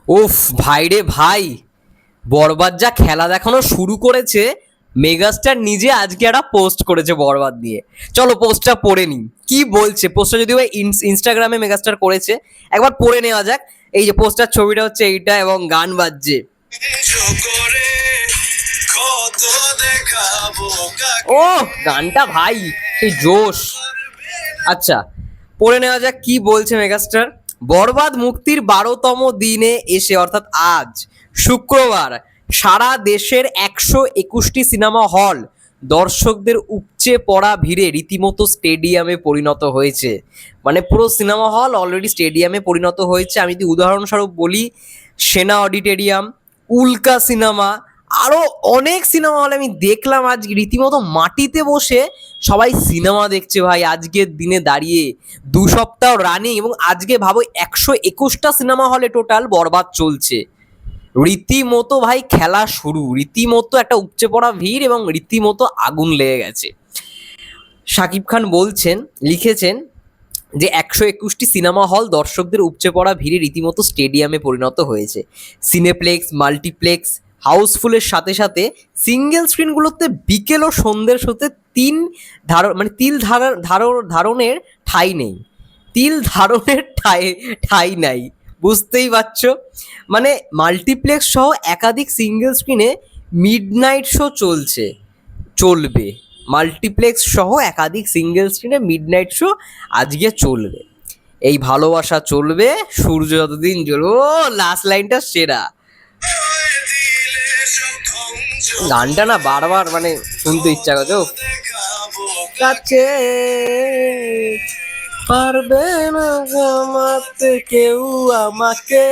উফ ভাই রে ভাই, বরবাদ যা খেলা দেখানো শুরু করেছে। মেগাস্টার নিজে আজকে একটা পোস্ট করেছে বরবাদ নিয়ে। চলো পোস্টটা পড়ে নিই, কি বলছে। পোস্টটা যদিও ইনস্টাগ্রামে মেগাস্টার করেছে, একবার পড়ে নেওয়া যাক। এই যে পোস্টার ছবিটা হচ্ছে এইটা এবং গান বাজছে। ও গানটা ভাই সেই জোশ। আচ্ছা, পড়ে নেওয়া যাক কি বলছে মেগাস্টার। বরবাদ মুক্তির 12তম দিনে এসে অর্থাৎ আজ শুক্রবার সারা দেশের 121টি সিনেমা হল দর্শকদের উপচে পড়া ভিড়ে রীতিমতো স্টেডিয়ামে পরিণত হয়েছে। মানে পুরো সিনেমা হল অলরেডি স্টেডিয়ামে পরিণত হয়েছে। আমি যদি উদাহরণস্বরূপ বলি, সেনা অডিটোরিয়াম, উল্কা সিনেমা, আরো অনেক সিনেমা হলে আমি দেখলাম আজ রীতিমতো মাটিতে বসে সবাই সিনেমা দেখছে ভাই আজকের দিনে দাঁড়িয়ে। 2 সপ্তাহ রানিং এবং আজকে ভাবো 121টা সিনেমা হলে টোটাল বরবাদ চলছে। রীতিমতো ভাই খেলা শুরু, রীতিমতো একটা উপচে পড়া ভিড় এবং রীতিমতো আগুন লেগে গেছে। শাকিব খান বলছেন, লিখেছেন যে 121টি সিনেমা হল দর্শকদের উপচে পড়া ভিড়ে রীতিমতো স্টেডিয়ামে পরিণত হয়েছে। সিনেপ্লেক্স, মাল্টিপ্লেক্স হাউসফুলের সাথে সাথে সিঙ্গেল স্ক্রিনগুলোতে বিকেল ও সন্ধ্যের শোতে ধারণের ঠাঁই নেই। ঠাঁই নাই, বুঝতেই পারছো। মানে মাল্টিপ্লেক্স সহ একাধিক সিঙ্গেল স্ক্রিনে মিডনাইট শো চলবে। মাল্টিপ্লেক্স সহ একাধিক সিঙ্গেল স্ক্রিনে মিডনাইট শো আজকে চলবে। এই ভালোবাসা চলবে, সূর্য যতদিন জ্বলবে। ও লাস্ট লাইনটা সেরা। গানটা না বারবার মানে শুনতে ইচ্ছা করছে। কাছে পারবে না জমাতে কেউ আমাকে,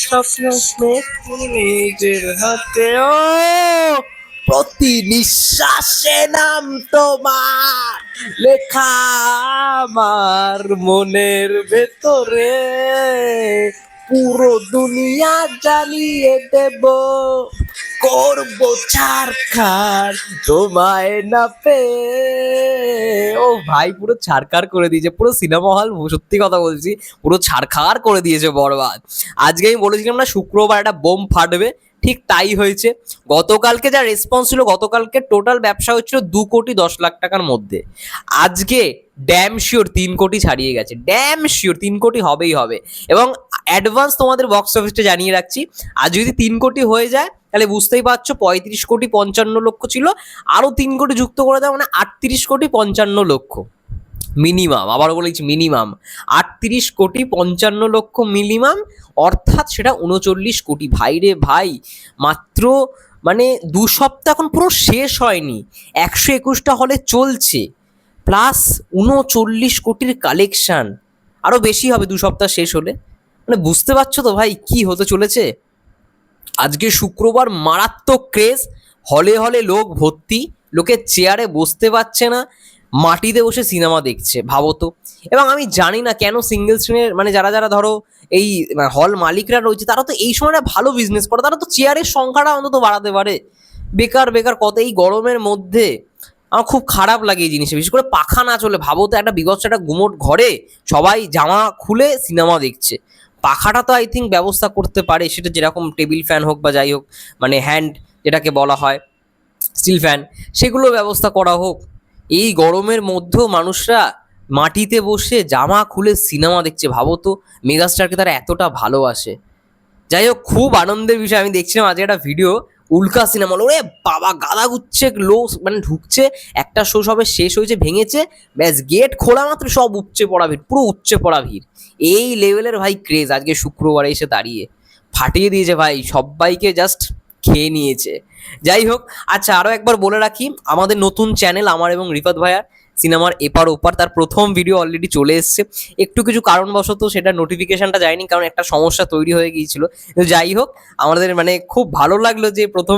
স্বপ্ন নিজের হাতে। ও প্রতি নিঃশ্বাসে নাম তোমার লেখা আমার মনের ভেতরে, পুরো দুনিয়া জ্বালিয়ে দেব, করবো ছারখার তোমায় না পেয়ে। ও ভাই পুরো ছারখার করে দিয়েছে পুরো সিনেমা হল, সত্যি কথা বলছি পুরো ছারখার করে দিয়েছে বরবাদ। আজকে আমি বলেছিলাম না শুক্রবার একটা বোম ফাটবে, ঠিক তাই হয়েছে। গতকালকে যা রেসপন্স ছিল, গতকালকে টোটাল ব্যবসা হচ্ছিল 2,10,00,000 টাকার মধ্যে। আজকে ড্যাম শিওর 3 কোটি ছাড়িয়ে গেছে, ড্যাম শিওর 3 কোটি হবেই হবে। এবং অ্যাডভান্স তোমাদের বক্স অফিসটা জানিয়ে রাখছি, আজ যদি 3 কোটি হয়ে যায় তাহলে বুঝতেই পারছো 35,55,00,000 ছিল, আরো 3 কোটি যুক্ত করে দেয় মানে 38,55,00,000 মিনিমাম। আবারও বলেছি মিনিমাম 38,55,00,000 মিনিমাম, অর্থাৎ সেটা 39 কোটি। ভাই রে ভাই, মাত্র মানে 2 সপ্তাহ এখন পুরো শেষ হয়নি, 121টা হলে চলছে, প্লাস 39 কোটির কালেকশন। আরো বেশি হবে 2 সপ্তাহ শেষ হলে। মানে বুঝতে পারছো তো ভাই কি হতে চলেছে। আজকে শুক্রবার মারাত্মক ক্রেজ, হলে হলে লোক ভর্তি, লোকে চেয়ারে বসতে পারছে না, মাটিতে বসে সিনেমা দেখছে, ভাবো তো। এবং আমি জানি না কেন সিঙ্গেল স্ক্রিনের মানে যারা যারা ধরো এই হল মালিকরা রয়েছে, তারা তো এই সময়টা ভালো বিজনেস করে, তারা তো চেয়ারের সংখ্যাটা অন্তত বাড়াতে পারে। বেকার বেকার কত এই গরমের মধ্যে। আমার খুব খারাপ লাগে এই জিনিসটা, বিশেষ করে পাখা না চলে। ভাবো তো একটা বিভৎস একটা গুমোট ঘরে সবাই জামা খুলে সিনেমা দেখছে, পাখাটা তো আই থিঙ্ক ব্যবস্থা করতে পারে, সেটা যেরকম টেবিল ফ্যান হোক বা যাই হোক, মানে হ্যান্ড যেটাকে বলা হয় স্টিল ফ্যান, সেগুলো ব্যবস্থা করা হোক। এই গরমের মধ্যেও মানুষরা মাটিতে বসে জামা খুলে সিনেমা দেখছে, ভাবো তো মেগাস্টারকে তারা এতটা ভালোবাসে। যাই হোক, খুব আনন্দের বিষয়। আমি দেখছিলাম আজকে একটা ভিডিও, উল্কা সিনেমা, ওরে বাবা গাদা গুচ্ছে লোক মানে ঢুকছে, একটা শো সবে শেষ হয়েছে, ভেঙেছে, ব্যাস গেট খোলা মাত্র সব উপচে পড়া ভিড়, পুরো উপচে পড়া ভিড়। এই লেভেলের ভাই ক্রেজ আজকে শুক্রবারে এসে দাঁড়িয়ে ফাটিয়ে দিয়েছে ভাই, সবাইকে জাস্ট খেয়ে নিয়েছে। যাই হোক, আচ্ছা আরও একবার বলে রাখি, আমাদের নতুন চ্যানেল আমার এবং রিফাত ভাইয়ার সিনেমার এপার ওপার, তার প্রথম ভিডিও অলরেডি চলে এসছে। একটু কিছু কারণবশত সেটা নোটিফিকেশনটা যায়নি, কারণ একটা সমস্যা তৈরি হয়ে গিয়েছিল। কিন্তু যাই হোক, আমাদের মানে খুব ভালো লাগলো যে প্রথম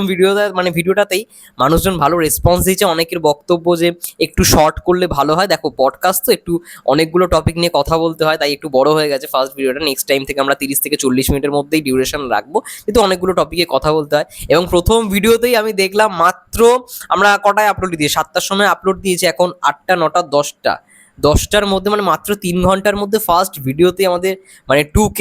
ভিডিওটাতেই মানুষজন ভালো রেসপন্স দিয়েছে। অনেকের বক্তব্য যে একটু শর্ট করলে ভালো হয়। দেখো পডকাস্ট তো একটু অনেকগুলো টপিক নিয়ে কথা বলতে হয়, তাই একটু বড় হয়ে গেছে ফার্স্ট ভিডিওটা। নেক্সট টাইম থেকে আমরা 30 থেকে 40 মিনিটের মধ্যেই ডিউরেশন রাখবো, কিন্তু অনেকগুলো টপিকে কথা বলতে হয়। এবং প্রথম ভিডিওতেই আমি দেখলাম মাত্র আমরা কটায় আপলোড দিয়ে 7টার সময় আপলোড দিয়েছি, এখন 8টা 9টা 10টা 10টার মধ্যে মানে মাত্র 3 ঘন্টার মধ্যে ফার্স্ট ভিডিওতে আমাদের মানে 2K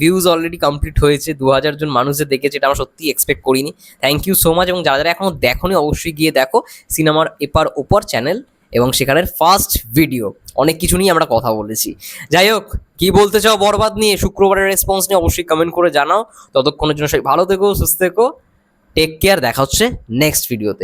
ভিউজ অলরেডি কমপ্লিট হয়েছে, 2000 জন মানুষ যে দেখেছে এটা আমরা সত্যি এক্সপেক্ট করিনি। থ্যাংক ইউ সো মাচ, এবং যারা যারা এখনও দেখোনি অবশ্যই গিয়ে দেখো সিনেমার এপার ওপার চ্যানেল, এবং সেখানের ফার্স্ট ভিডিও অনেক কিছু নিয়ে আমরা কথা বলেছি। যাই হোক, কি বলতে চাও বরবাদ নিয়ে, শুক্রবারের রেসপন্স নিয়ে অবশ্যই কমেন্ট করে জানাও। ততক্ষণের জন্য সবাই ভালো থেকো, সুস্থ থেকো, টেক কেয়ার, দেখা হচ্ছে নেক্সট ভিডিওতে।